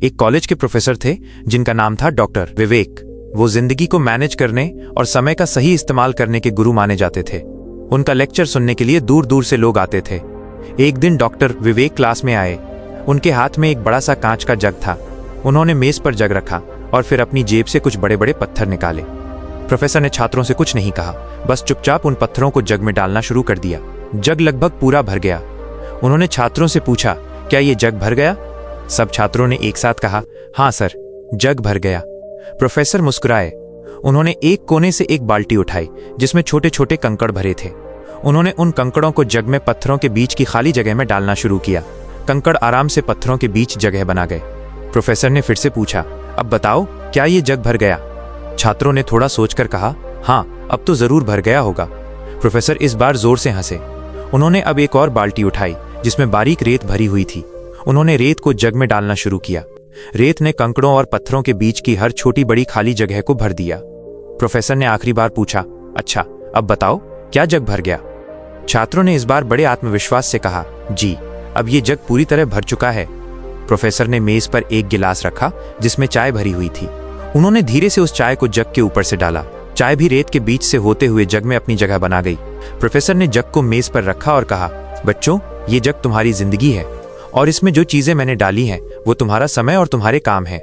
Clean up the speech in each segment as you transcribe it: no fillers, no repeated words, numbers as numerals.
एक कॉलेज के प्रोफेसर थे जिनका नाम था डॉक्टर विवेक। वो जिंदगी को मैनेज करने और समय का सही इस्तेमाल करने के गुरु माने जाते थे। उनका लेक्चर सुनने के लिए दूर दूर से लोग आते थे। एक दिन डॉक्टर विवेक क्लास में आए। उनके हाथ में एक बड़ा सा कांच का जग था। उन्होंने मेज पर जग रखा और फिर अपनी जेब से कुछ बड़े बड़े पत्थर निकाले। प्रोफेसर ने छात्रों से कुछ नहीं कहा, बस चुपचाप उन पत्थरों को जग में डालना शुरू कर दिया। जग लगभग पूरा भर गया। उन्होंने छात्रों से पूछा, क्या ये जग भर गया? सब छात्रों ने एक साथ कहा, हाँ सर, जग भर गया। प्रोफेसर मुस्कुराए। उन्होंने एक कोने से एक बाल्टी उठाई जिसमें छोटे छोटे कंकड़ भरे थे। उन्होंने उन कंकड़ों को जग में पत्थरों के बीच की खाली जगह में डालना शुरू किया। कंकड़ आराम से पत्थरों के बीच जगह बना गए। प्रोफेसर ने फिर से पूछा, अब बताओ, क्या ये जग भर गया? छात्रों ने थोड़ा सोचकर कहा, हाँ, अब तो जरूर भर गया होगा। प्रोफेसर इस बार जोर से हंसे। उन्होंने अब एक और बाल्टी उठाई जिसमें बारीक रेत भरी हुई थी। उन्होंने रेत को जग में डालना शुरू किया। रेत ने कंकड़ों और पत्थरों के बीच की हर छोटी बड़ी खाली जगह को भर दिया। प्रोफेसर ने आखिरी बार पूछा, अच्छा, अब बताओ, क्या जग भर गया? छात्रों ने इस बार बड़े आत्मविश्वास से कहा, जी, अब ये जग पूरी तरह भर चुका है। प्रोफेसर ने मेज पर एक गिलास रखा जिसमें चाय भरी हुई थी। उन्होंने धीरे से उस चाय को जग के ऊपर से डाला। चाय भी रेत के बीच से होते हुए जग में अपनी जगह बना गई। प्रोफेसर ने जग को मेज पर रखा और कहा, बच्चों, ये जग तुम्हारी जिंदगी है और इसमें जो चीजें मैंने डाली हैं वो तुम्हारा समय और तुम्हारे काम है।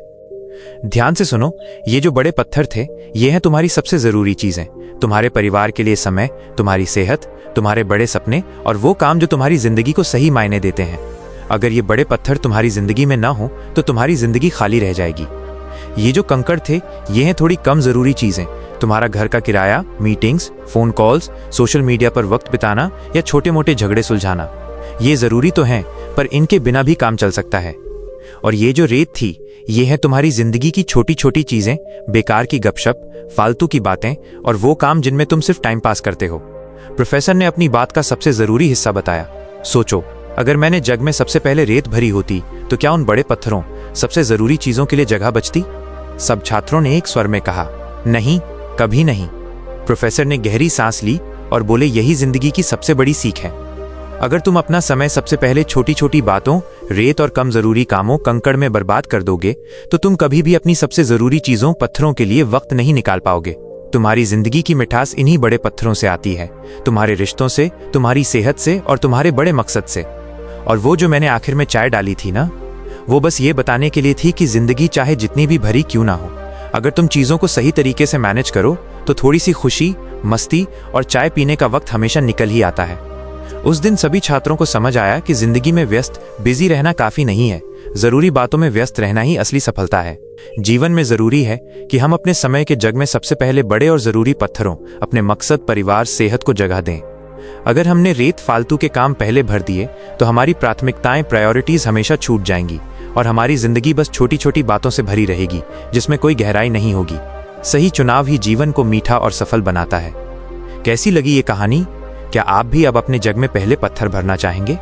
ध्यान से सुनो, ये जो बड़े पत्थर थे, ये हैं तुम्हारी सबसे जरूरी चीजें। तुम्हारे परिवार के लिए समय, तुम्हारी सेहत, तुम्हारे बड़े सपने और वो काम जो तुम्हारी जिंदगी को सही मायने देते हैं। अगर ये बड़े पत्थर तुम्हारी जिंदगी में ना हो तो तुम्हारी जिंदगी खाली रह जाएगी। ये जो कंकड़ थे, ये हैं थोड़ी कम जरूरी चीजें। तुम्हारा घर का किराया, meetings, phone calls, social media पर वक्त बिताना या छोटे मोटे झगड़े सुलझाना। ये जरूरी तो हैं, पर इनके बिना भी काम चल सकता है। और ये जो रेत थी, ये है तुम्हारी जिंदगी की छोटी छोटी चीजें, बेकार की गपशप, फालतू की बातें और वो काम जिनमें तुम सिर्फ टाइम पास करते हो। प्रोफेसर ने अपनी बात का सबसे जरूरी हिस्सा बताया। सोचो, अगर मैंने जग में सबसे पहले रेत भरी होती तो क्या उन बड़े पत्थरों, सबसे जरूरी चीजों के लिए जगह बचती? सब छात्रों ने एक स्वर में कहा, नहीं, कभी नहीं। प्रोफेसर ने गहरी सांस ली और बोले, यही जिंदगी की सबसे बड़ी सीख है। अगर तुम अपना समय सबसे पहले छोटी छोटी बातों, रेत और कम जरूरी कामों, कंकड़ में बर्बाद कर दोगे तो तुम कभी भी अपनी सबसे जरूरी चीजों, पत्थरों के लिए वक्त नहीं निकाल पाओगे। तुम्हारी जिंदगी की मिठास इन्हीं बड़े पत्थरों से आती है, तुम्हारे रिश्तों से, तुम्हारी सेहत से और तुम्हारे बड़े मकसद से। और वो जो मैंने आखिर में चाय डाली थी ना, वो बस ये बताने के लिए थी कि जिंदगी चाहे जितनी भी भरी क्यों ना हो, अगर तुम चीजों को सही तरीके से मैनेज करो तो थोड़ी सी खुशी, मस्ती और चाय पीने का वक्त हमेशा निकल ही आता है। उस दिन सभी छात्रों को समझ आया कि जिंदगी में व्यस्त, बिजी रहना काफी नहीं है। जरूरी बातों में व्यस्त रहना ही असली सफलता है। जीवन में जरूरी है कि हम अपने समय के जग में सबसे पहले बड़े और जरूरी पत्थरों, अपने मकसद, परिवार, सेहत को जगह दें। अगर हमने रेत, फालतू के काम पहले भर दिए तो हमारी प्राथमिकताएं, प्रायोरिटीज हमेशा छूट जाएंगी और हमारी जिंदगी बस छोटी छोटी बातों से भरी रहेगी जिसमें कोई गहराई नहीं होगी। सही चुनाव ही जीवन को मीठा और सफल बनाता है। कैसी लगी ये कहानी? क्या आप भी अब अपने जग में पहले पत्थर भरना चाहेंगे?